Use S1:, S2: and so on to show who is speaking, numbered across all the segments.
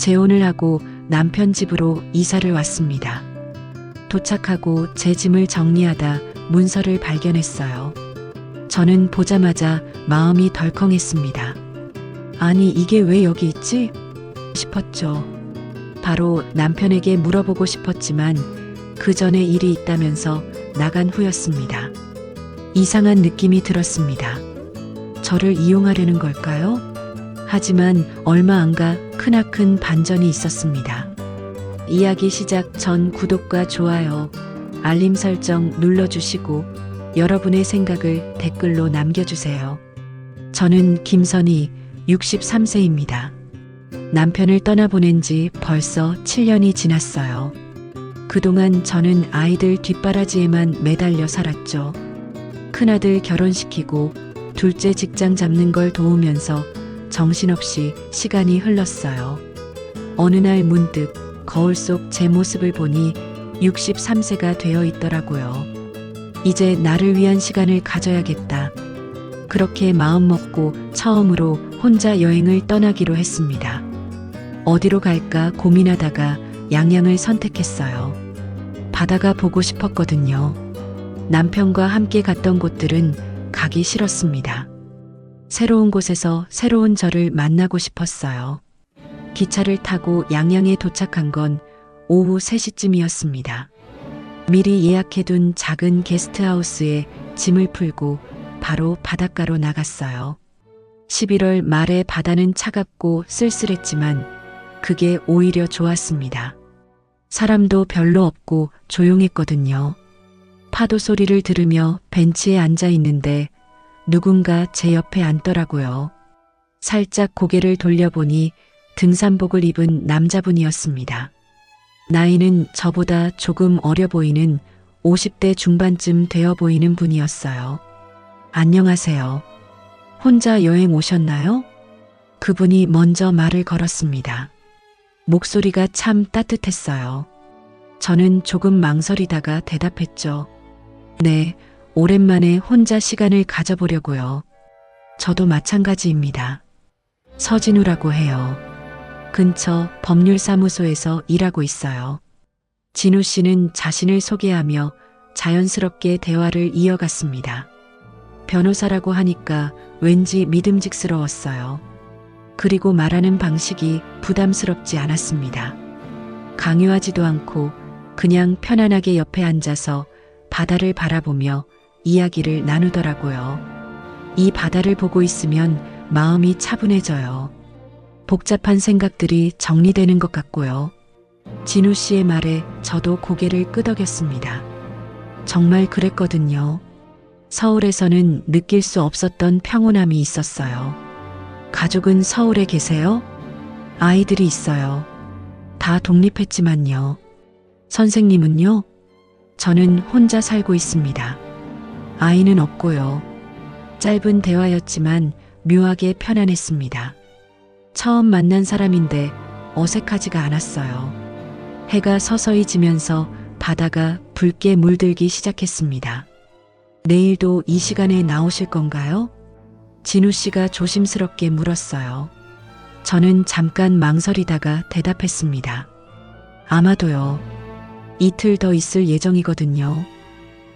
S1: 재혼을 하고 남편 집으로 이사를 왔습니다. 도착하고 제 짐을 정리하다 문서를 발견했어요. 저는 보자마자 마음이 덜컹했습니다. 아니, 이게 왜 여기 있지? 싶었죠. 바로 남편에게 물어보고 싶었지만 그 전에 일이 있다면서 나간 후였습니다. 이상한 느낌이 들었습니다. 저를 이용하려는 걸까요? 하지만 얼마 안 가 크나큰 반전이 있었습니다. 이야기 시작 전 구독과 좋아요, 알림 설정 눌러주시고 여러분의 생각을 댓글로 남겨주세요. 저는 김선희, 63세입니다. 남편을 떠나보낸 지 벌써 7년이 지났어요. 그동안 저는 아이들 뒷바라지에만 매달려 살았죠. 큰아들 결혼시키고 둘째 직장 잡는 걸 도우면서 정신없이 시간이 흘렀어요. 어느 날 문득 거울 속 제 모습을 보니 63세가 되어 있더라고요. 이제 나를 위한 시간을 가져야겠다. 그렇게 마음먹고 처음으로 혼자 여행을 떠나기로 했습니다. 어디로 갈까 고민하다가 양양을 선택했어요. 바다가 보고 싶었거든요. 남편과 함께 갔던 곳들은 가기 싫었습니다. 새로운 곳에서 새로운 저를 만나고 싶었어요. 기차를 타고 양양에 도착한 건 오후 3시쯤이었습니다. 미리 예약해둔 작은 게스트하우스에 짐을 풀고 바로 바닷가로 나갔어요. 11월 말에 바다는 차갑고 쓸쓸했지만 그게 오히려 좋았습니다. 사람도 별로 없고 조용했거든요. 파도 소리를 들으며 벤치에 앉아 있는데 누군가 제 옆에 앉더라고요. 살짝 고개를 돌려보니 등산복을 입은 남자분이었습니다. 나이는 저보다 조금 어려 보이는 50대 중반쯤 되어 보이는 분이었어요. 안녕하세요. 혼자 여행 오셨나요? 그분이 먼저 말을 걸었습니다. 목소리가 참 따뜻했어요. 저는 조금 망설이다가 대답했죠. 네, 오랜만에 혼자 시간을 가져보려고요. 저도 마찬가지입니다. 서진우라고 해요. 근처 법률사무소에서 일하고 있어요. 진우 씨는 자신을 소개하며 자연스럽게 대화를 이어갔습니다. 변호사라고 하니까 왠지 믿음직스러웠어요. 그리고 말하는 방식이 부담스럽지 않았습니다. 강요하지도 않고 그냥 편안하게 옆에 앉아서 바다를 바라보며 이야기를 나누더라고요. 이 바다를 보고 있으면 마음이 차분해져요. 복잡한 생각들이 정리되는 것 같고요. 진우 씨의 말에 저도 고개를 끄덕였습니다. 정말 그랬거든요. 서울에서는 느낄 수 없었던 평온함이 있었어요. 가족은 서울에 계세요? 아이들이 있어요. 다 독립했지만요. 선생님은요? 저는 혼자 살고 있습니다. 아이는 없고요. 짧은 대화였지만 묘하게 편안했습니다. 처음 만난 사람인데 어색하지가 않았어요. 해가 서서히 지면서 바다가 붉게 물들기 시작했습니다. 내일도 이 시간에 나오실 건가요? 진우 씨가 조심스럽게 물었어요. 저는 잠깐 망설이다가 대답했습니다. 아마도요. 이틀 더 있을 예정이거든요.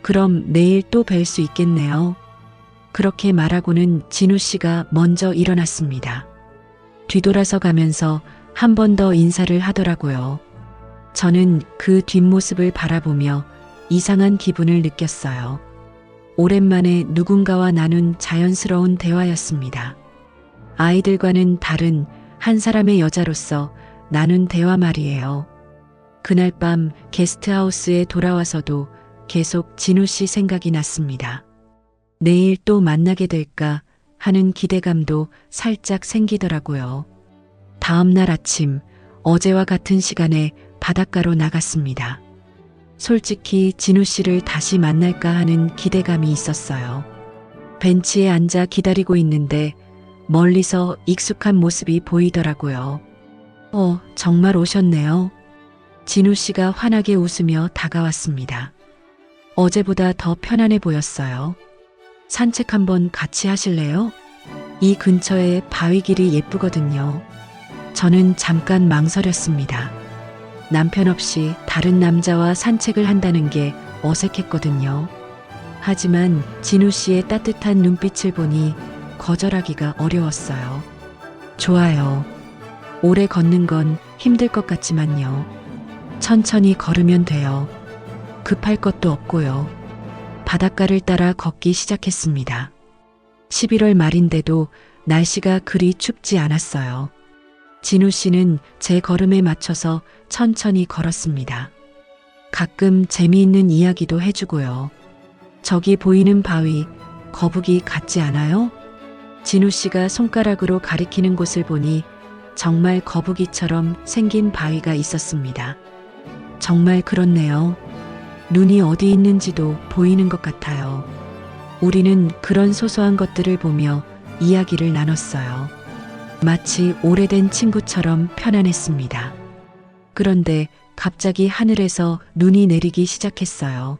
S1: 그럼 내일 또 뵐 수 있겠네요. 그렇게 말하고는 진우 씨가 먼저 일어났습니다. 뒤돌아서 가면서 한 번 더 인사를 하더라고요. 저는 그 뒷모습을 바라보며 이상한 기분을 느꼈어요. 오랜만에 누군가와 나눈 자연스러운 대화였습니다. 아이들과는 다른 한 사람의 여자로서 나눈 대화 말이에요. 그날 밤 게스트하우스에 돌아와서도 계속 진우 씨 생각이 났습니다. 내일 또 만나게 될까 하는 기대감도 살짝 생기더라고요. 다음 날 아침 어제와 같은 시간에 바닷가로 나갔습니다. 솔직히 진우 씨를 다시 만날까 하는 기대감이 있었어요. 벤치에 앉아 기다리고 있는데 멀리서 익숙한 모습이 보이더라고요. 정말 오셨네요. 진우 씨가 환하게 웃으며 다가왔습니다. 어제보다 더 편안해 보였어요. 산책 한번 같이 하실래요? 이 근처에 바위길이 예쁘거든요. 저는 잠깐 망설였습니다. 남편 없이 다른 남자와 산책을 한다는 게 어색했거든요. 하지만 진우 씨의 따뜻한 눈빛을 보니 거절하기가 어려웠어요. 좋아요. 오래 걷는 건 힘들 것 같지만요. 천천히 걸으면 돼요. 급할 것도 없고요. 바닷가를 따라 걷기 시작했습니다. 11월 말인데도 날씨가 그리 춥지 않았어요. 진우 씨는 제 걸음에 맞춰서 천천히 걸었습니다. 가끔 재미있는 이야기도 해주고요. 저기 보이는 바위, 거북이 같지 않아요? 진우 씨가 손가락으로 가리키는 곳을 보니 정말 거북이처럼 생긴 바위가 있었습니다. 정말 그렇네요. 눈이 어디 있는지도 보이는 것 같아요. 우리는 그런 소소한 것들을 보며 이야기를 나눴어요. 마치 오래된 친구처럼 편안했습니다. 그런데 갑자기 하늘에서 눈이 내리기 시작했어요.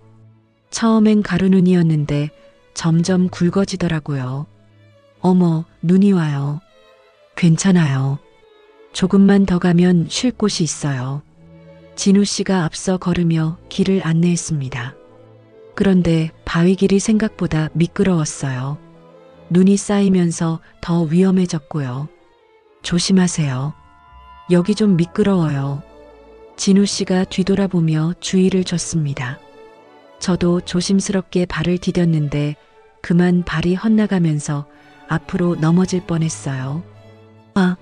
S1: 처음엔 가루눈이었는데 점점 굵어지더라고요. 어머, 눈이 와요. 괜찮아요. 조금만 더 가면 쉴 곳이 있어요. 진우 씨가 앞서 걸으며 길을 안내했습니다. 그런데 바위 길이 생각보다 미끄러웠어요. 눈이 쌓이면서 더 위험해졌고요. 조심하세요. 여기 좀 미끄러워요. 진우 씨가 뒤돌아보며 주의를 줬습니다. 저도 조심스럽게 발을 디뎠는데 그만 발이 헛나가면서 앞으로 넘어질 뻔했어요. 아!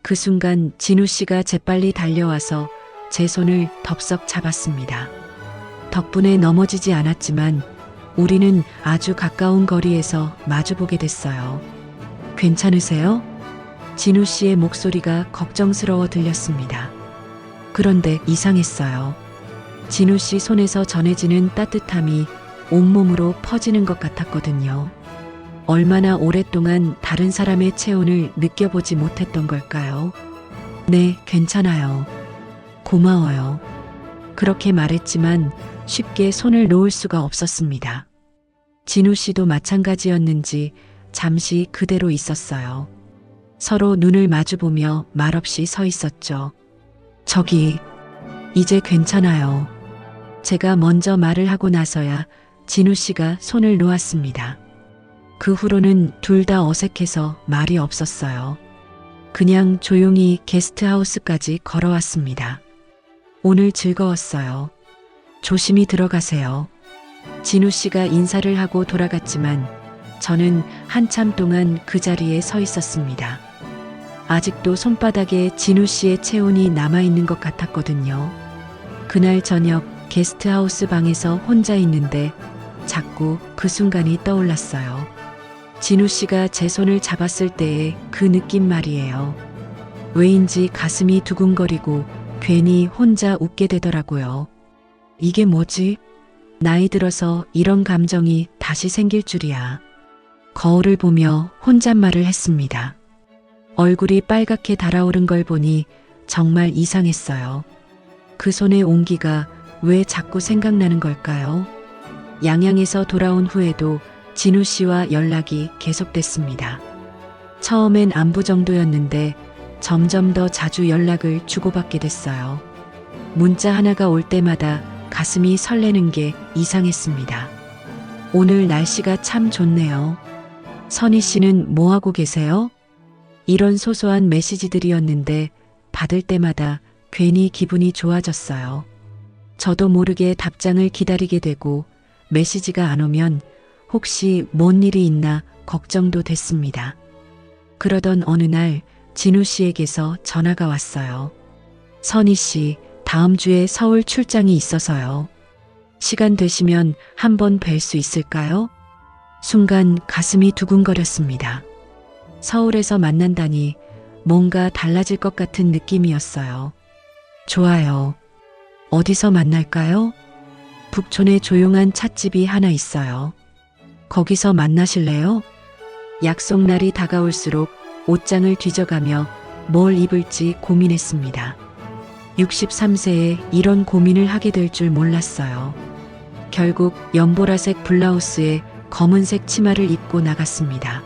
S1: 그 순간 진우 씨가 재빨리 달려와서 제 손을 덥석 잡았습니다. 덕분에 넘어지지 않았지만 우리는 아주 가까운 거리에서 마주보게 됐어요. 괜찮으세요? 진우 씨의 목소리가 걱정스러워 들렸습니다. 그런데 이상했어요. 진우 씨 손에서 전해지는 따뜻함이 온몸으로 퍼지는 것 같았거든요. 얼마나 오랫동안 다른 사람의 체온을 느껴보지 못했던 걸까요? 네, 괜찮아요. 고마워요. 그렇게 말했지만 쉽게 손을 놓을 수가 없었습니다. 진우 씨도 마찬가지였는지 잠시 그대로 있었어요. 서로 눈을 마주보며 말없이 서 있었죠. 저기, 이제 괜찮아요. 제가 먼저 말을 하고 나서야 진우 씨가 손을 놓았습니다. 그 후로는 둘 다 어색해서 말이 없었어요. 그냥 조용히 게스트하우스까지 걸어왔습니다. 오늘 즐거웠어요. 조심히 들어가세요. 진우 씨가 인사를 하고 돌아갔지만 저는 한참 동안 그 자리에 서 있었습니다. 아직도 손바닥에 진우 씨의 체온이 남아있는 것 같았거든요. 그날 저녁 게스트하우스 방에서 혼자 있는데 자꾸 그 순간이 떠올랐어요. 진우 씨가 제 손을 잡았을 때의 그 느낌 말이에요. 왜인지 가슴이 두근거리고 괜히 혼자 웃게 되더라고요. 이게 뭐지? 나이 들어서 이런 감정이 다시 생길 줄이야. 거울을 보며 혼잣말을 했습니다. 얼굴이 빨갛게 달아오른 걸 보니 정말 이상했어요. 그 손의 온기가 왜 자꾸 생각나는 걸까요? 양양에서 돌아온 후에도 진우 씨와 연락이 계속됐습니다. 처음엔 안부 정도였는데 점점 더 자주 연락을 주고받게 됐어요. 문자 하나가 올 때마다 가슴이 설레는 게 이상했습니다. 오늘 날씨가 참 좋네요. 선희 씨는 뭐 하고 계세요? 이런 소소한 메시지들이었는데 받을 때마다 괜히 기분이 좋아졌어요. 저도 모르게 답장을 기다리게 되고 메시지가 안 오면 혹시 뭔 일이 있나 걱정도 됐습니다. 그러던 어느 날 진우 씨에게서 전화가 왔어요. 선희 씨, 다음 주에 서울 출장이 있어서요. 시간 되시면 한번 뵐 수 있을까요? 순간 가슴이 두근거렸습니다. 서울에서 만난다니 뭔가 달라질 것 같은 느낌이었어요. 좋아요. 어디서 만날까요? 북촌에 조용한 찻집이 하나 있어요. 거기서 만나실래요? 약속 날이 다가올수록 옷장을 뒤져가며 뭘 입을지 고민했습니다. 63세에 이런 고민을 하게 될 줄 몰랐어요. 결국 연보라색 블라우스에 검은색 치마를 입고 나갔습니다.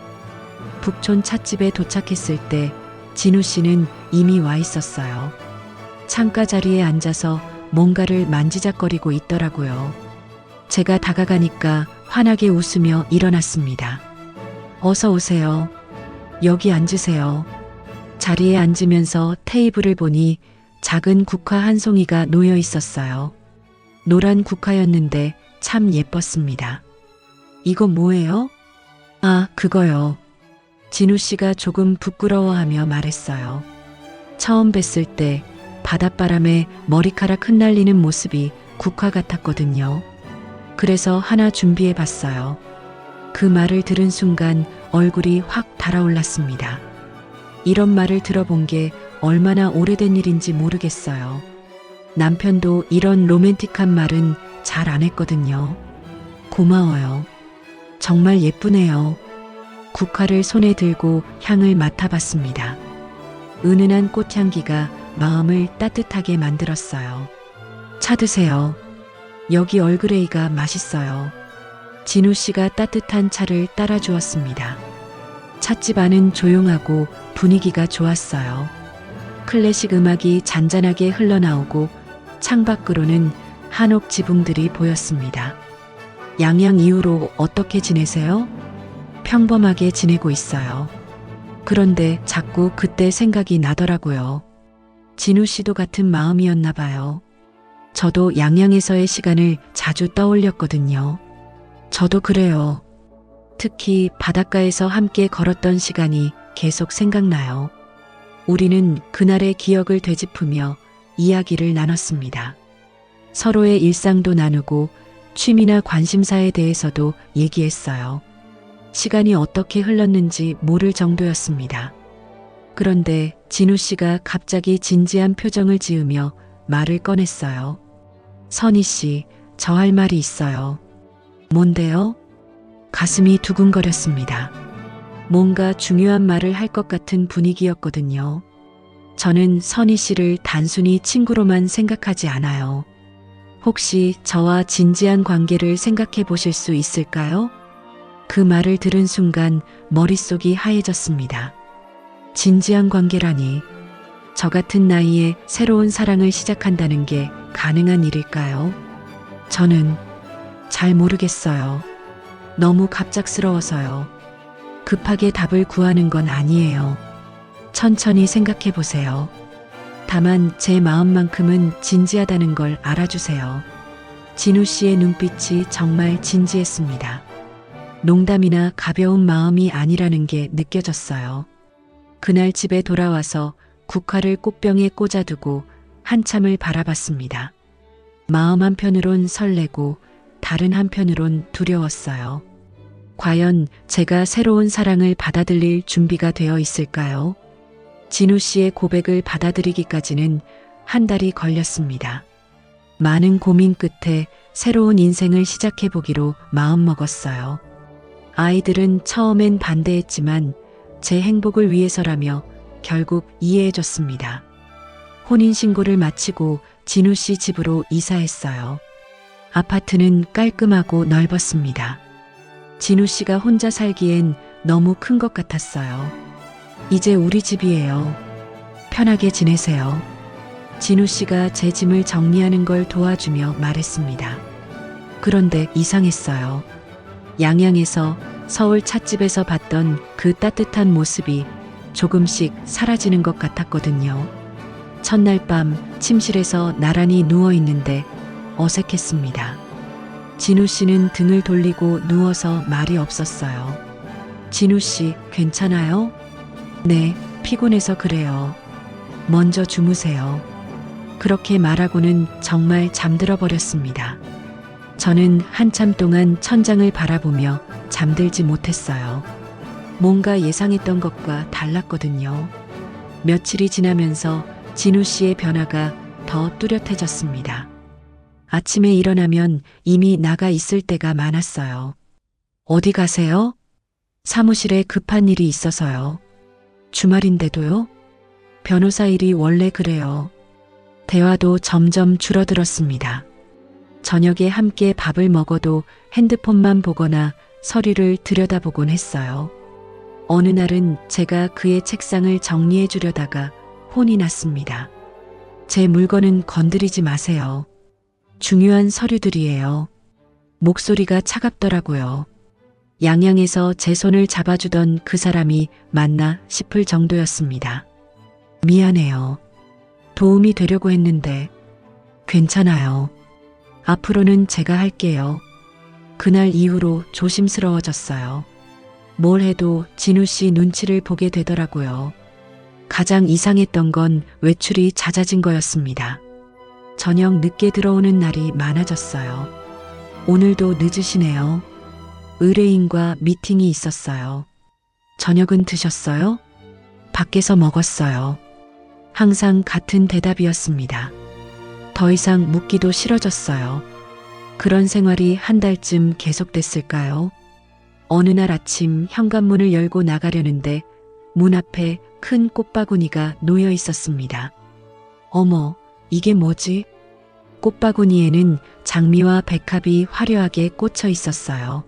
S1: 북촌 찻집에 도착했을 때 진우 씨는 이미 와 있었어요. 창가 자리에 앉아서 뭔가를 만지작거리고 있더라고요. 제가 다가가니까 환하게 웃으며 일어났습니다. 어서 오세요. 여기 앉으세요. 자리에 앉으면서 테이블을 보니 작은 국화 한 송이가 놓여 있었어요. 노란 국화였는데 참 예뻤습니다. 이거 뭐예요? 아, 그거요. 진우 씨가 조금 부끄러워하며 말했어요. 처음 뵀을 때 바닷바람에 머리카락 흩날리는 모습이 국화 같았거든요. 그래서 하나 준비해 봤어요. 그 말을 들은 순간 얼굴이 확 달아올랐습니다. 이런 말을 들어본 게 얼마나 오래된 일인지 모르겠어요. 남편도 이런 로맨틱한 말은 잘 안 했거든요. 고마워요. 정말 예쁘네요. 국화를 손에 들고 향을 맡아봤습니다. 은은한 꽃향기가 마음을 따뜻하게 만들었어요. 차 드세요. 여기 얼그레이가 맛있어요. 진우 씨가 따뜻한 차를 따라 주었습니다. 찻집 안은 조용하고 분위기가 좋았어요. 클래식 음악이 잔잔하게 흘러나오고 창밖으로는 한옥 지붕들이 보였습니다. 양양 이후로 어떻게 지내세요? 평범하게 지내고 있어요. 그런데 자꾸 그때 생각이 나더라고요. 진우 씨도 같은 마음이었나 봐요. 저도 양양에서의 시간을 자주 떠올렸거든요. 저도 그래요. 특히 바닷가에서 함께 걸었던 시간이 계속 생각나요. 우리는 그날의 기억을 되짚으며 이야기를 나눴습니다. 서로의 일상도 나누고 취미나 관심사에 대해서도 얘기했어요. 시간이 어떻게 흘렀는지 모를 정도였습니다. 그런데 진우 씨가 갑자기 진지한 표정을 지으며 말을 꺼냈어요. 선희 씨, 저 할 말이 있어요. 뭔데요? 가슴이 두근거렸습니다. 뭔가 중요한 말을 할 것 같은 분위기였거든요. 저는 선희 씨를 단순히 친구로만 생각하지 않아요. 혹시 저와 진지한 관계를 생각해 보실 수 있을까요? 그 말을 들은 순간 머릿속이 하얘졌습니다. 진지한 관계라니, 저 같은 나이에 새로운 사랑을 시작한다는 게 가능한 일일까요? 저는 잘 모르겠어요. 너무 갑작스러워서요. 급하게 답을 구하는 건 아니에요. 천천히 생각해 보세요. 다만 제 마음만큼은 진지하다는 걸 알아주세요. 진우 씨의 눈빛이 정말 진지했습니다. 농담이나 가벼운 마음이 아니라는 게 느껴졌어요. 그날 집에 돌아와서 국화를 꽃병에 꽂아두고 한참을 바라봤습니다. 마음 한편으론 설레고 다른 한편으론 두려웠어요. 과연 제가 새로운 사랑을 받아들일 준비가 되어 있을까요? 진우 씨의 고백을 받아들이기까지는 한 달이 걸렸습니다. 많은 고민 끝에 새로운 인생을 시작해보기로 마음먹었어요. 아이들은 처음엔 반대했지만 제 행복을 위해서라며 결국 이해해줬습니다. 혼인신고를 마치고 진우 씨 집으로 이사했어요. 아파트는 깔끔하고 넓었습니다. 진우 씨가 혼자 살기엔 너무 큰 것 같았어요. 이제 우리 집이에요. 편하게 지내세요. 진우 씨가 제 짐을 정리하는 걸 도와주며 말했습니다. 그런데 이상했어요. 양양에서 서울 찻집에서 봤던 그 따뜻한 모습이 조금씩 사라지는 것 같았거든요. 첫날 밤 침실에서 나란히 누워 있는데 어색했습니다. 진우 씨는 등을 돌리고 누워서 말이 없었어요. 진우 씨, 괜찮아요? 네, 피곤해서 그래요. 먼저 주무세요. 그렇게 말하고는 정말 잠들어 버렸습니다. 저는 한참 동안 천장을 바라보며 잠들지 못했어요. 뭔가 예상했던 것과 달랐거든요. 며칠이 지나면서 진우 씨의 변화가 더 뚜렷해졌습니다. 아침에 일어나면 이미 나가 있을 때가 많았어요. 어디 가세요? 사무실에 급한 일이 있어서요. 주말인데도요? 변호사 일이 원래 그래요. 대화도 점점 줄어들었습니다. 저녁에 함께 밥을 먹어도 핸드폰만 보거나 서류를 들여다보곤 했어요. 어느 날은 제가 그의 책상을 정리해 주려다가 혼이 났습니다. 제 물건은 건드리지 마세요. 중요한 서류들이에요. 목소리가 차갑더라고요. 양양에서 제 손을 잡아주던 그 사람이 맞나 싶을 정도였습니다. 미안해요. 도움이 되려고 했는데. 괜찮아요. 앞으로는 제가 할게요. 그날 이후로 조심스러워졌어요. 뭘 해도 진우 씨 눈치를 보게 되더라고요. 가장 이상했던 건 외출이 잦아진 거였습니다. 저녁 늦게 들어오는 날이 많아졌어요. 오늘도 늦으시네요. 의뢰인과 미팅이 있었어요. 저녁은 드셨어요? 밖에서 먹었어요. 항상 같은 대답이었습니다. 더 이상 묻기도 싫어졌어요. 그런 생활이 한 달쯤 계속됐을까요? 어느 날 아침 현관문을 열고 나가려는데 문 앞에 큰 꽃바구니가 놓여 있었습니다. 어머, 이게 뭐지? 꽃바구니에는 장미와 백합이 화려하게 꽂혀 있었어요.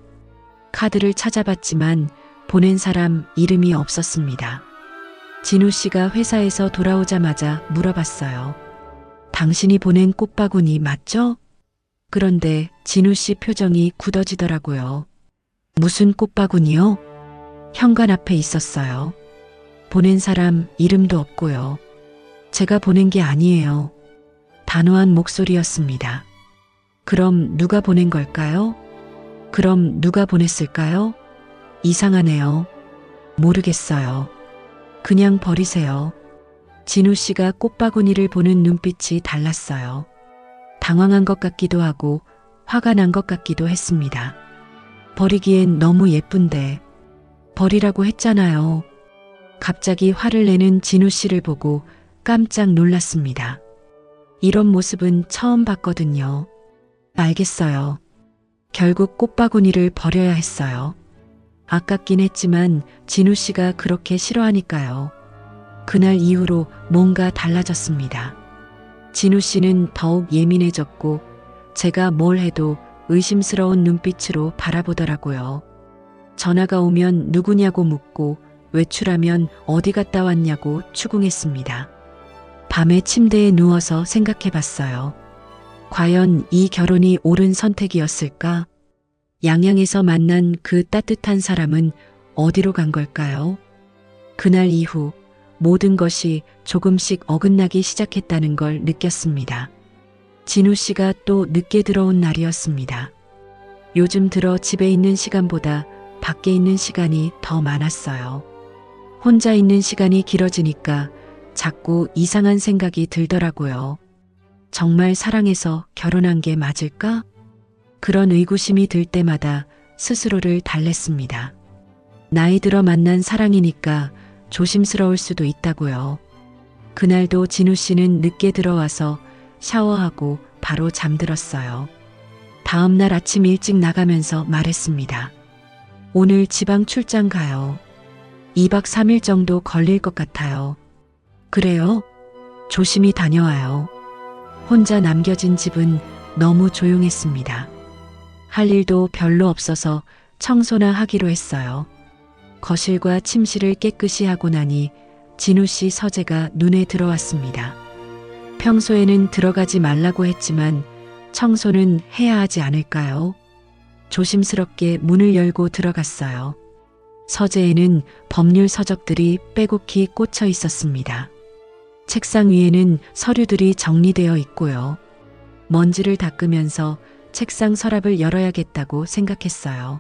S1: 카드를 찾아봤지만 보낸 사람 이름이 없었습니다. 진우 씨가 회사에서 돌아오자마자 물어봤어요. 당신이 보낸 꽃바구니 맞죠? 그런데 진우 씨 표정이 굳어지더라고요. 무슨 꽃바구니요? 현관 앞에 있었어요. 보낸 사람 이름도 없고요. 제가 보낸 게 아니에요. 단호한 목소리였습니다. 그럼 누가 보낸 걸까요? 그럼 누가 보냈을까요? 이상하네요. 모르겠어요. 그냥 버리세요. 진우 씨가 꽃바구니를 보는 눈빛이 달랐어요. 당황한 것 같기도 하고 화가 난 것 같기도 했습니다. 버리기엔 너무 예쁜데. 버리라고 했잖아요. 갑자기 화를 내는 진우 씨를 보고 깜짝 놀랐습니다. 이런 모습은 처음 봤거든요. 알겠어요. 결국 꽃바구니를 버려야 했어요. 아깝긴 했지만 진우 씨가 그렇게 싫어하니까요. 그날 이후로 뭔가 달라졌습니다. 진우 씨는 더욱 예민해졌고 제가 뭘 해도 의심스러운 눈빛으로 바라보더라고요. 전화가 오면 누구냐고 묻고 외출하면 어디 갔다 왔냐고 추궁했습니다. 밤에 침대에 누워서 생각해 봤어요. 과연 이 결혼이 옳은 선택이었을까? 양양에서 만난 그 따뜻한 사람은 어디로 간 걸까요? 그날 이후 모든 것이 조금씩 어긋나기 시작했다는 걸 느꼈습니다. 진우 씨가 또 늦게 들어온 날이었습니다. 요즘 들어 집에 있는 시간보다 밖에 있는 시간이 더 많았어요. 혼자 있는 시간이 길어지니까 자꾸 이상한 생각이 들더라고요. 정말 사랑해서 결혼한 게 맞을까? 그런 의구심이 들 때마다 스스로를 달랬습니다. 나이 들어 만난 사랑이니까 조심스러울 수도 있다고요. 그날도 진우 씨는 늦게 들어와서 샤워하고 바로 잠들었어요. 다음 날 아침 일찍 나가면서 말했습니다. 오늘 지방 출장 가요. 2박 3일 정도 걸릴 것 같아요. 그래요? 조심히 다녀와요. 혼자 남겨진 집은 너무 조용했습니다. 할 일도 별로 없어서 청소나 하기로 했어요. 거실과 침실을 깨끗이 하고 나니 진우 씨 서재가 눈에 들어왔습니다. 평소에는 들어가지 말라고 했지만 청소는 해야 하지 않을까요? 조심스럽게 문을 열고 들어갔어요. 서재에는 법률 서적들이 빼곡히 꽂혀 있었습니다. 책상 위에는 서류들이 정리되어 있고요. 먼지를 닦으면서 책상 서랍을 열어야겠다고 생각했어요.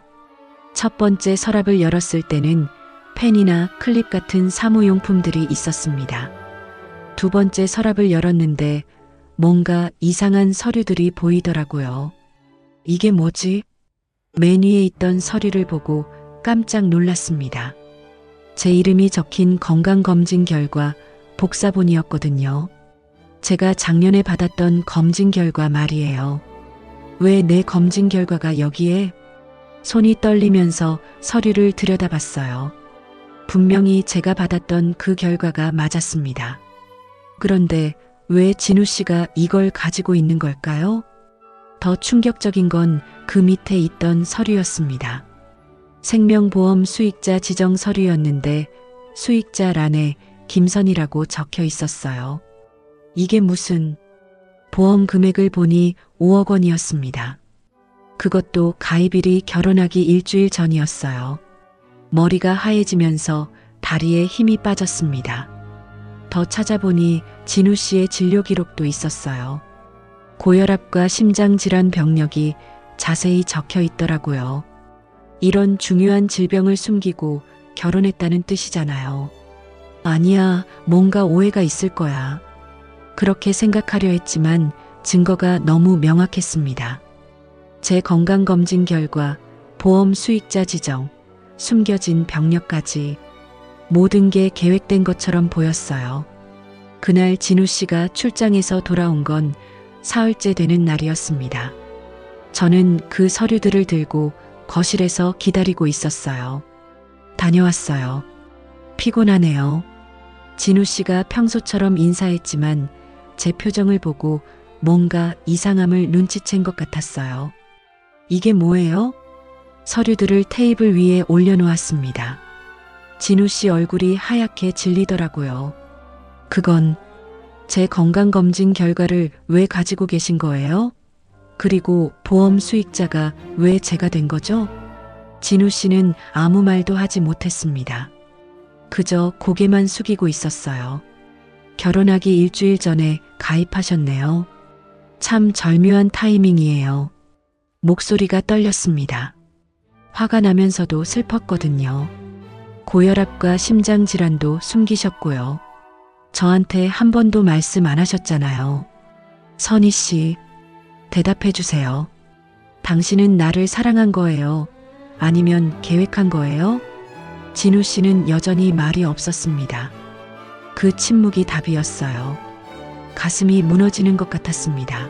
S1: 첫 번째 서랍을 열었을 때는 펜이나 클립 같은 사무용품들이 있었습니다. 두 번째 서랍을 열었는데 뭔가 이상한 서류들이 보이더라고요. 이게 뭐지? 맨 위에 있던 서류를 보고 깜짝 놀랐습니다. 제 이름이 적힌 건강검진 결과 복사본이었거든요. 제가 작년에 받았던 검진 결과 말이에요. 왜 내 검진 결과가 여기에? 손이 떨리면서 서류를 들여다봤어요. 분명히 제가 받았던 그 결과가 맞았습니다. 그런데 왜 진우 씨가 이걸 가지고 있는 걸까요? 더 충격적인 건 그 밑에 있던 서류였습니다. 생명보험 수익자 지정 서류였는데 수익자란에 김선이라고 적혀 있었어요. 이게 무슨... 보험 금액을 보니 5억 원이었습니다. 그것도 가입일이 결혼하기 일주일 전이었어요. 머리가 하얘지면서 다리에 힘이 빠졌습니다. 더 찾아보니 진우 씨의 진료 기록도 있었어요. 고혈압과 심장질환 병력이 자세히 적혀 있더라고요. 이런 중요한 질병을 숨기고 결혼했다는 뜻이잖아요. 아니야, 뭔가 오해가 있을 거야. 그렇게 생각하려 했지만 증거가 너무 명확했습니다. 제 건강검진 결과, 보험 수익자 지정, 숨겨진 병력까지 모든 게 계획된 것처럼 보였어요. 그날 진우 씨가 출장에서 돌아온 건 사흘째 되는 날이었습니다. 저는 그 서류들을 들고 거실에서 기다리고 있었어요. 다녀왔어요. 피곤하네요. 진우 씨가 평소처럼 인사했지만 제 표정을 보고 뭔가 이상함을 눈치챈 것 같았어요. 이게 뭐예요? 서류들을 테이블 위에 올려놓았습니다. 진우 씨 얼굴이 하얗게 질리더라고요. 그건 제 건강검진 결과를 왜 가지고 계신 거예요? 그리고 보험 수익자가 왜 제가 된 거죠? 진우 씨는 아무 말도 하지 못했습니다. 그저 고개만 숙이고 있었어요. 결혼하기 일주일 전에 가입하셨네요. 참 절묘한 타이밍이에요. 목소리가 떨렸습니다. 화가 나면서도 슬펐거든요. 고혈압과 심장질환도 숨기셨고요. 저한테 한 번도 말씀 안 하셨잖아요. 선희 씨, 대답해 주세요. 당신은 나를 사랑한 거예요? 아니면 계획한 거예요? 진우 씨는 여전히 말이 없었습니다. 그 침묵이 답이었어요. 가슴이 무너지는 것 같았습니다.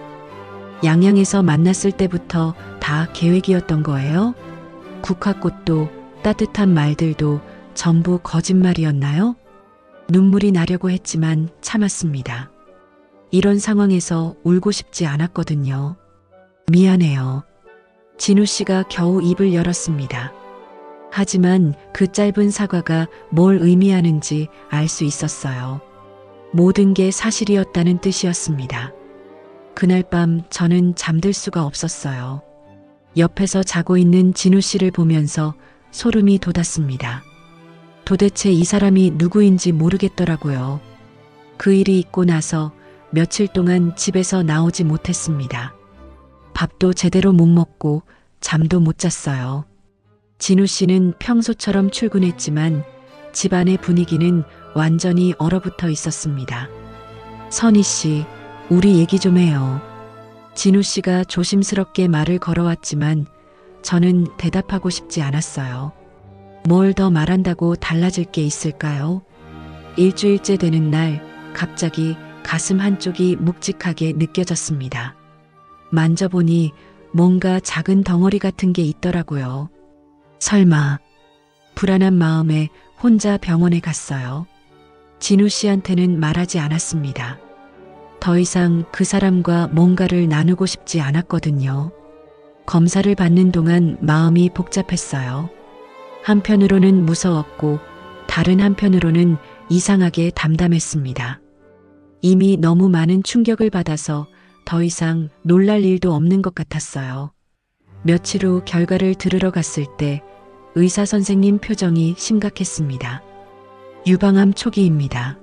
S1: 양양에서 만났을 때부터 다 계획이었던 거예요? 국화꽃도 따뜻한 말들도 전부 거짓말이었나요? 눈물이 나려고 했지만 참았습니다. 이런 상황에서 울고 싶지 않았거든요. 미안해요. 진우 씨가 겨우 입을 열었습니다. 하지만 그 짧은 사과가 뭘 의미하는지 알 수 있었어요. 모든 게 사실이었다는 뜻이었습니다. 그날 밤 저는 잠들 수가 없었어요. 옆에서 자고 있는 진우 씨를 보면서 소름이 돋았습니다. 도대체 이 사람이 누구인지 모르겠더라고요. 그 일이 있고 나서 며칠 동안 집에서 나오지 못했습니다. 밥도 제대로 못 먹고 잠도 못 잤어요. 진우 씨는 평소처럼 출근했지만 집안의 분위기는 완전히 얼어붙어 있었습니다. 선희 씨, 우리 얘기 좀 해요. 진우 씨가 조심스럽게 말을 걸어왔지만 저는 대답하고 싶지 않았어요. 뭘 더 말한다고 달라질 게 있을까요? 일주일째 되는 날 갑자기 가슴 한쪽이 묵직하게 느껴졌습니다. 만져보니 뭔가 작은 덩어리 같은 게 있더라고요. 설마. 불안한 마음에 혼자 병원에 갔어요. 진우 씨한테는 말하지 않았습니다. 더 이상 그 사람과 뭔가를 나누고 싶지 않았거든요. 검사를 받는 동안 마음이 복잡했어요. 한편으로는 무서웠고 다른 한편으로는 이상하게 담담했습니다. 이미 너무 많은 충격을 받아서 더 이상 놀랄 일도 없는 것 같았어요. 며칠 후 결과를 들으러 갔을 때 의사 선생님 표정이 심각했습니다. 유방암 초기입니다.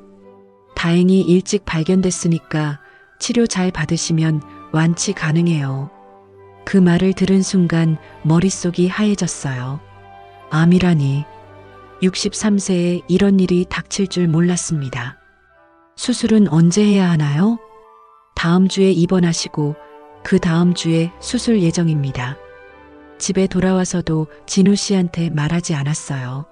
S1: 다행히 일찍 발견됐으니까 치료 잘 받으시면 완치 가능해요. 그 말을 들은 순간 머릿속이 하얘졌어요. 암이라니. 63세에 이런 일이 닥칠 줄 몰랐습니다. 수술은 언제 해야 하나요? 다음 주에 입원하시고 그 다음 주에 수술 예정입니다. 집에 돌아와서도 진우 씨한테 말하지 않았어요.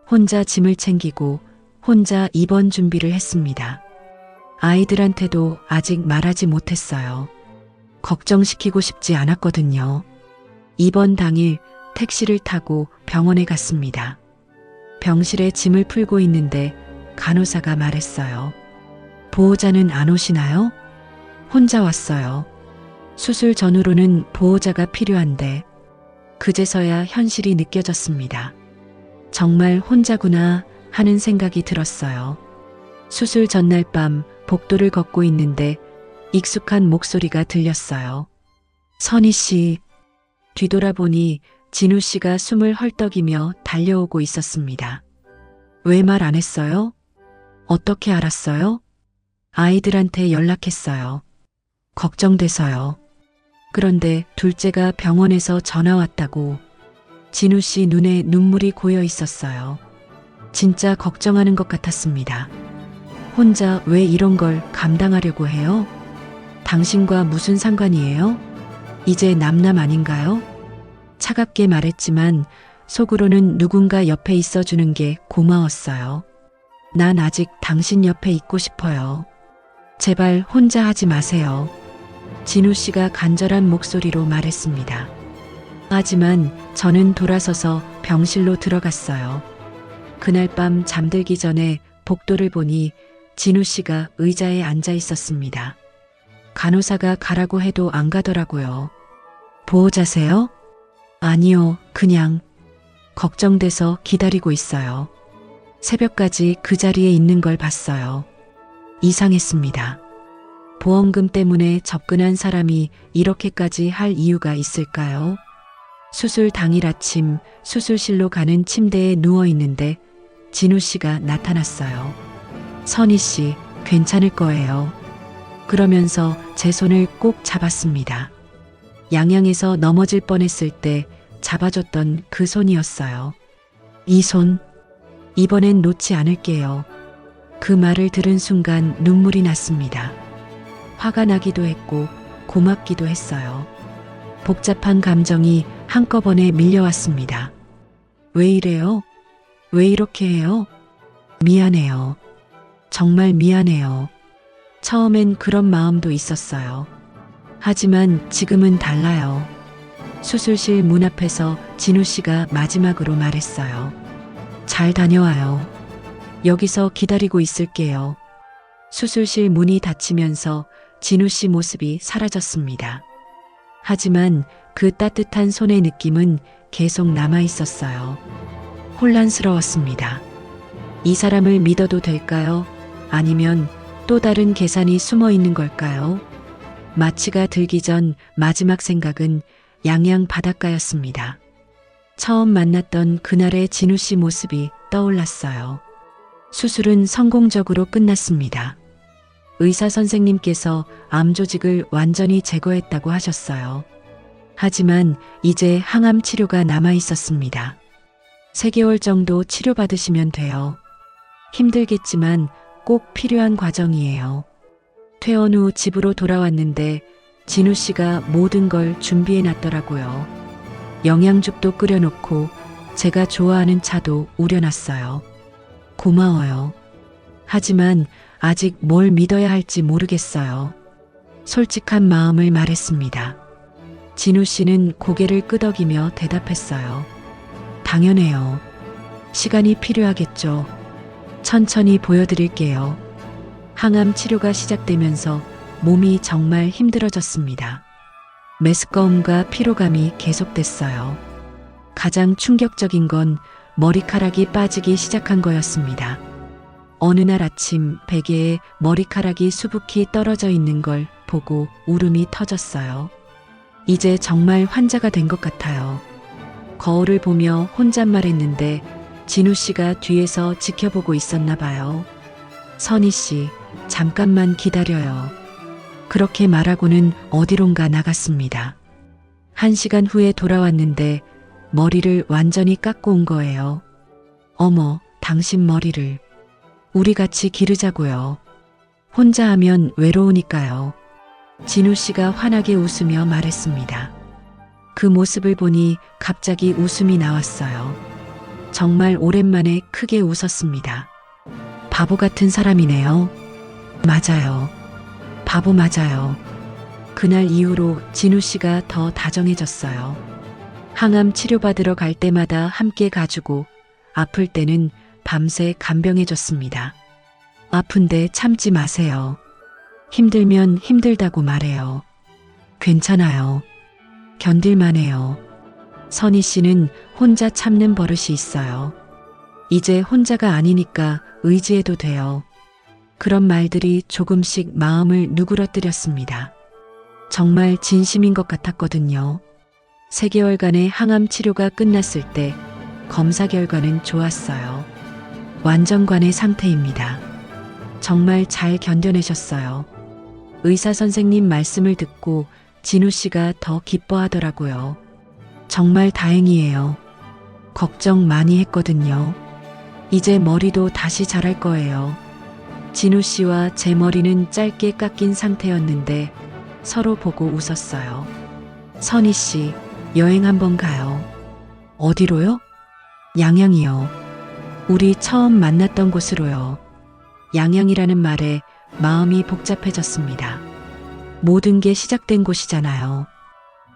S1: 혼자 짐을 챙기고 혼자 입원 준비를 했습니다. 아이들한테도 아직 말하지 못했어요. 걱정시키고 싶지 않았거든요. 입원 당일 택시를 타고 병원에 갔습니다. 병실에 짐을 풀고 있는데 간호사가 말했어요. 보호자는 안 오시나요? 혼자 왔어요. 수술 전후로는 보호자가 필요한데. 그제서야 현실이 느껴졌습니다. 정말 혼자구나 하는 생각이 들었어요. 수술 전날 밤 복도를 걷고 있는데 익숙한 목소리가 들렸어요. 선희 씨. 뒤돌아보니 진우 씨가 숨을 헐떡이며 달려오고 있었습니다. 왜 말 안 했어요? 어떻게 알았어요? 아이들한테 연락했어요. 걱정돼서요. 그런데 둘째가 병원에서 전화 왔다고. 진우 씨 눈에 눈물이 고여 있었어요. 진짜 걱정하는 것 같았습니다. 혼자 왜 이런 걸 감당하려고 해요? 당신과 무슨 상관이에요? 이제 남남 아닌가요? 차갑게 말했지만 속으로는 누군가 옆에 있어주는 게 고마웠어요. 난 아직 당신 옆에 있고 싶어요. 제발 혼자 하지 마세요. 진우 씨가 간절한 목소리로 말했습니다. 하지만 저는 돌아서서 병실로 들어갔어요. 그날 밤 잠들기 전에 복도를 보니 진우 씨가 의자에 앉아 있었습니다. 간호사가 가라고 해도 안 가더라고요. 보호자세요? 아니요, 그냥 걱정돼서 기다리고 있어요. 새벽까지 그 자리에 있는 걸 봤어요. 이상했습니다. 보험금 때문에 접근한 사람이 이렇게까지 할 이유가 있을까요? 수술 당일 아침 수술실로 가는 침대에 누워 있는데 진우 씨가 나타났어요. 선희 씨, 괜찮을 거예요. 그러면서 제 손을 꼭 잡았습니다. 양양에서 넘어질 뻔했을 때 잡아줬던 그 손이었어요. 이 손, 이번엔 놓지 않을게요. 그 말을 들은 순간 눈물이 났습니다. 화가 나기도 했고 고맙기도 했어요. 복잡한 감정이 한꺼번에 밀려왔습니다. 왜 이래요? 왜 이렇게 해요? 미안해요. 정말 미안해요. 처음엔 그런 마음도 있었어요. 하지만 지금은 달라요. 수술실 문 앞에서 진우 씨가 마지막으로 말했어요. 잘 다녀와요. 여기서 기다리고 있을게요. 수술실 문이 닫히면서 진우 씨 모습이 사라졌습니다. 하지만 그 따뜻한 손의 느낌은 계속 남아 있었어요. 혼란스러웠습니다. 이 사람을 믿어도 될까요? 아니면 또 다른 계산이 숨어 있는 걸까요? 마취가 들기 전 마지막 생각은 양양 바닷가였습니다. 처음 만났던 그날의 진우 씨 모습이 떠올랐어요. 수술은 성공적으로 끝났습니다. 의사 선생님께서 암 조직을 완전히 제거했다고 하셨어요. 하지만 이제 항암 치료가 남아 있었습니다. 3개월 정도 치료받으시면 돼요. 힘들겠지만 꼭 필요한 과정이에요. 퇴원 후 집으로 돌아왔는데 진우 씨가 모든 걸 준비해 놨더라고요. 영양죽도 끓여놓고 제가 좋아하는 차도 우려놨어요. 고마워요. 하지만 아직 뭘 믿어야 할지 모르겠어요. 솔직한 마음을 말했습니다. 진우 씨는 고개를 끄덕이며 대답했어요. 당연해요. 시간이 필요하겠죠. 천천히 보여드릴게요. 항암 치료가 시작되면서 몸이 정말 힘들어졌습니다. 메스꺼움과 피로감이 계속됐어요. 가장 충격적인 건 머리카락이 빠지기 시작한 거였습니다. 어느 날 아침 베개에 머리카락이 수북히 떨어져 있는 걸 보고 울음이 터졌어요. 이제 정말 환자가 된 것 같아요. 거울을 보며 혼잣말했는데 진우 씨가 뒤에서 지켜보고 있었나 봐요. 선희 씨, 잠깐만 기다려요. 그렇게 말하고는 어디론가 나갔습니다. 1시간 후에 돌아왔는데 머리를 완전히 깎고 온 거예요. 어머, 당신 머리를. 우리 같이 기르자고요. 혼자 하면 외로우니까요. 진우 씨가 환하게 웃으며 말했습니다. 그 모습을 보니 갑자기 웃음이 나왔어요. 정말 오랜만에 크게 웃었습니다. 바보 같은 사람이네요. 맞아요. 바보 맞아요. 그날 이후로 진우 씨가 더 다정해졌어요. 항암 치료받으러 갈 때마다 함께 가주고 아플 때는 밤새 간병해줬습니다. 아픈데 참지 마세요. 힘들면 힘들다고 말해요. 괜찮아요. 견딜만해요. 선희 씨는 혼자 참는 버릇이 있어요. 이제 혼자가 아니니까 의지해도 돼요. 그런 말들이 조금씩 마음을 누그러뜨렸습니다. 정말 진심인 것 같았거든요. 3개월간의 항암 치료가 끝났을 때 검사 결과는 좋았어요. 완전관의 상태입니다. 정말 잘 견뎌내셨어요. 의사 선생님 말씀을 듣고 진우 씨가 더 기뻐하더라고요. 정말 다행이에요. 걱정 많이 했거든요. 이제 머리도 다시 자랄 거예요. 진우 씨와 제 머리는 짧게 깎인 상태였는데 서로 보고 웃었어요. 선희 씨, 여행 한번 가요. 어디로요? 양양이요. 우리 처음 만났던 곳으로요. 양양이라는 말에 마음이 복잡해졌습니다. 모든 게 시작된 곳이잖아요.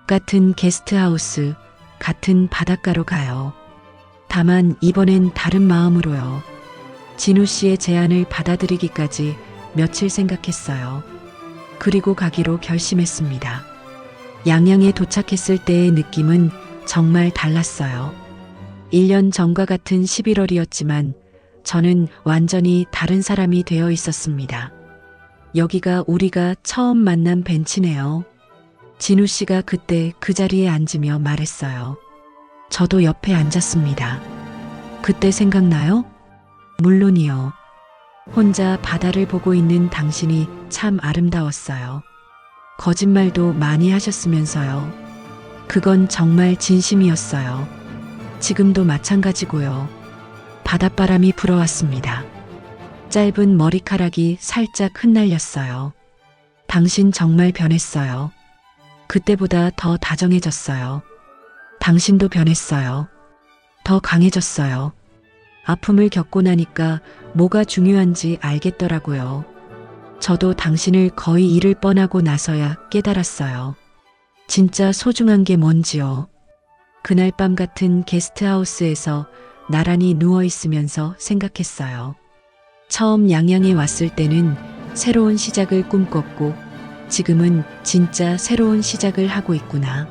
S1: 같은 게스트하우스, 같은 바닷가로 가요. 다만 이번엔 다른 마음으로요. 진우 씨의 제안을 받아들이기까지 며칠 생각했어요. 그리고 가기로 결심했습니다. 양양에 도착했을 때의 느낌은 정말 달랐어요. 1년 전과 같은 11월이었지만 저는 완전히 다른 사람이 되어 있었습니다. 여기가 우리가 처음 만난 벤치네요. 진우 씨가 그때 그 자리에 앉으며 말했어요. 저도 옆에 앉았습니다. 그때 생각나요? 물론이요. 혼자 바다를 보고 있는 당신이 참 아름다웠어요. 거짓말도 많이 하셨으면서요. 그건 정말 진심이었어요. 지금도 마찬가지고요. 바닷바람이 불어왔습니다. 짧은 머리카락이 살짝 흩날렸어요. 당신 정말 변했어요. 그때보다 더 다정해졌어요. 당신도 변했어요. 더 강해졌어요. 아픔을 겪고 나니까 뭐가 중요한지 알겠더라고요. 저도 당신을 거의 잃을 뻔하고 나서야 깨달았어요. 진짜 소중한 게 뭔지요. 그날 밤 같은 게스트하우스에서 나란히 누워있으면서 생각했어요. 처음 양양에 왔을 때는 새로운 시작을 꿈꿨고 지금은 진짜 새로운 시작을 하고 있구나.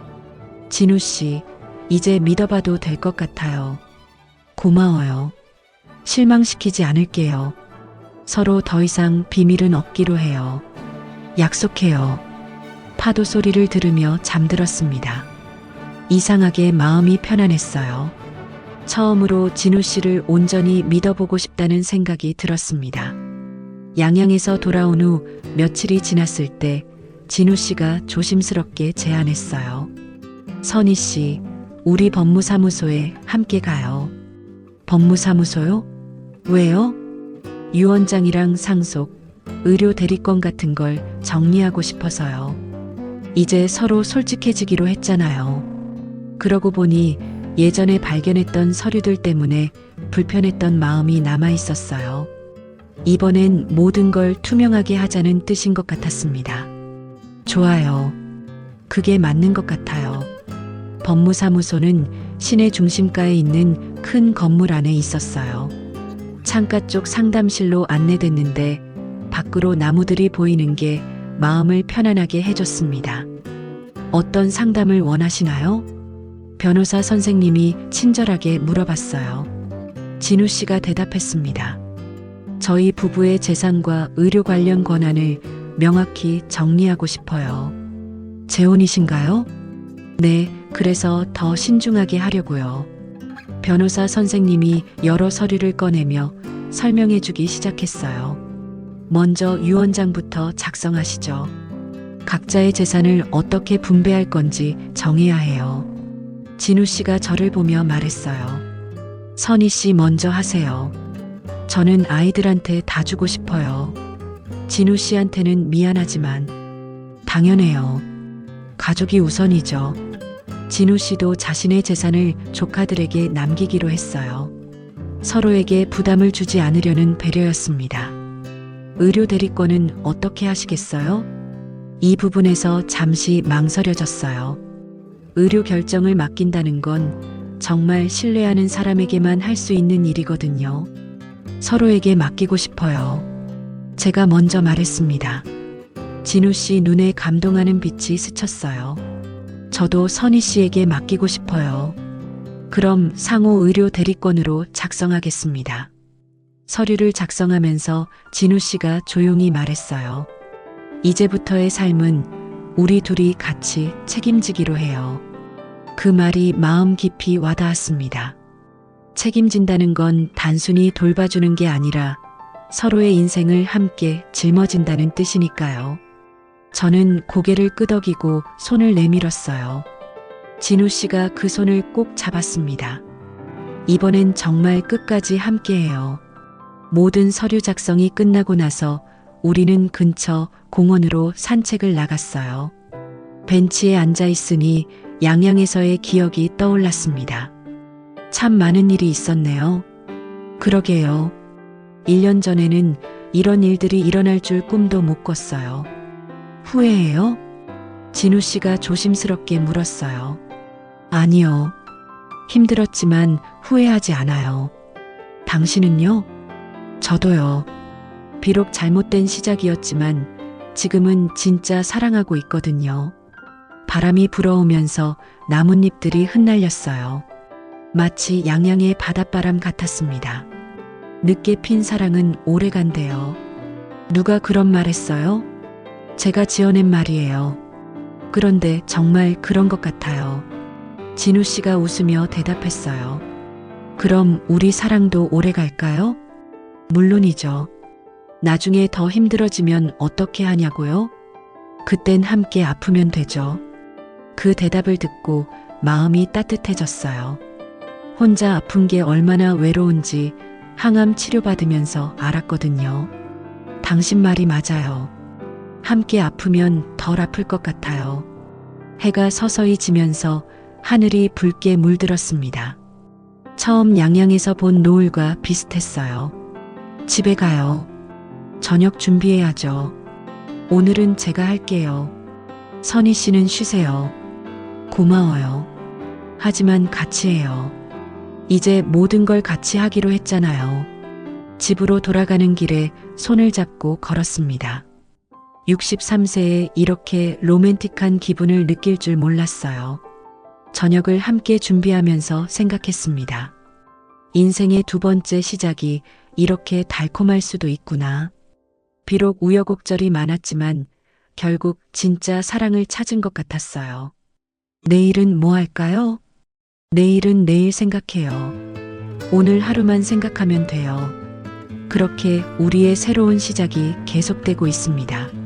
S1: 진우 씨, 이제 믿어봐도 될 것 같아요. 고마워요. 실망시키지 않을게요. 서로 더 이상 비밀은 없기로 해요. 약속해요. 파도 소리를 들으며 잠들었습니다. 이상하게 마음이 편안했어요. 처음으로 진우 씨를 온전히 믿어보고 싶다는 생각이 들었습니다. 양양에서 돌아온 후 며칠이 지났을 때 진우 씨가 조심스럽게 제안했어요. 선희 씨, 우리 법무사무소에 함께 가요. 법무사무소요? 왜요? 유언장이랑 상속, 의료 대리권 같은 걸 정리하고 싶어서요. 이제 서로 솔직해지기로 했잖아요. 그러고 보니 예전에 발견했던 서류들 때문에 불편했던 마음이 남아 있었어요. 이번엔 모든 걸 투명하게 하자는 뜻인 것 같았습니다. 좋아요. 그게 맞는 것 같아요. 법무사무소는 시내 중심가에 있는 큰 건물 안에 있었어요. 창가 쪽 상담실로 안내됐는데 밖으로 나무들이 보이는 게 마음을 편안하게 해줬습니다. 어떤 상담을 원하시나요? 변호사 선생님이 친절하게 물어봤어요. 진우 씨가 대답했습니다. 저희 부부의 재산과 의료 관련 권한을 명확히 정리하고 싶어요. 재혼이신가요? 네, 그래서 더 신중하게 하려고요. 변호사 선생님이 여러 서류를 꺼내며 설명해 주기 시작했어요. 먼저 유언장부터 작성하시죠. 각자의 재산을 어떻게 분배할 건지 정해야 해요. 진우 씨가 저를 보며 말했어요. 선희 씨 먼저 하세요. 저는 아이들한테 다 주고 싶어요. 진우 씨한테는 미안하지만 당연해요. 가족이 우선이죠. 진우 씨도 자신의 재산을 조카들에게 남기기로 했어요. 서로에게 부담을 주지 않으려는 배려였습니다. 의료 대리권은 어떻게 하시겠어요? 이 부분에서 잠시 망설여졌어요. 의료 결정을 맡긴다는 건 정말 신뢰하는 사람에게만 할 수 있는 일이거든요. 서로에게 맡기고 싶어요. 제가 먼저 말했습니다. 진우 씨 눈에 감동하는 빛이 스쳤어요. 저도 선희 씨에게 맡기고 싶어요. 그럼 상호 의료 대리권으로 작성하겠습니다. 서류를 작성하면서 진우 씨가 조용히 말했어요. 이제부터의 삶은 우리 둘이 같이 책임지기로 해요. 그 말이 마음 깊이 와닿았습니다. 책임진다는 건 단순히 돌봐주는 게 아니라 서로의 인생을 함께 짊어진다는 뜻이니까요. 저는 고개를 끄덕이고 손을 내밀었어요. 진우 씨가 그 손을 꼭 잡았습니다. 이번엔 정말 끝까지 함께해요. 모든 서류 작성이 끝나고 나서 우리는 근처 공원으로 산책을 나갔어요. 벤치에 앉아 있으니 양양에서의 기억이 떠올랐습니다. 참 많은 일이 있었네요. 그러게요. 1년 전에는 이런 일들이 일어날 줄 꿈도 못 꿨어요. 후회해요? 진우 씨가 조심스럽게 물었어요. 아니요. 힘들었지만 후회하지 않아요. 당신은요? 저도요. 비록 잘못된 시작이었지만 지금은 진짜 사랑하고 있거든요. 바람이 불어오면서 나뭇잎들이 흩날렸어요. 마치 양양의 바닷바람 같았습니다. 늦게 핀 사랑은 오래간대요. 누가 그런 말 했어요? 제가 지어낸 말이에요. 그런데 정말 그런 것 같아요. 진우 씨가 웃으며 대답했어요. 그럼 우리 사랑도 오래 갈까요? 물론이죠. 나중에 더 힘들어지면 어떻게 하냐고요? 그땐 함께 아프면 되죠. 그 대답을 듣고 마음이 따뜻해졌어요. 혼자 아픈 게 얼마나 외로운지 항암 치료받으면서 알았거든요. 당신 말이 맞아요. 함께 아프면 덜 아플 것 같아요. 해가 서서히 지면서 하늘이 붉게 물들었습니다. 처음 양양에서 본 노을과 비슷했어요. 집에 가요. 저녁 준비해야죠. 오늘은 제가 할게요. 선희 씨는 쉬세요. 고마워요. 하지만 같이 해요. 이제 모든 걸 같이 하기로 했잖아요. 집으로 돌아가는 길에 손을 잡고 걸었습니다. 63세에 이렇게 로맨틱한 기분을 느낄 줄 몰랐어요. 저녁을 함께 준비하면서 생각했습니다. 인생의 두 번째 시작이 이렇게 달콤할 수도 있구나. 비록 우여곡절이 많았지만 결국 진짜 사랑을 찾은 것 같았어요. 내일은 뭐 할까요? 내일은 내일 생각해요. 오늘 하루만 생각하면 돼요. 그렇게 우리의 새로운 시작이 계속되고 있습니다.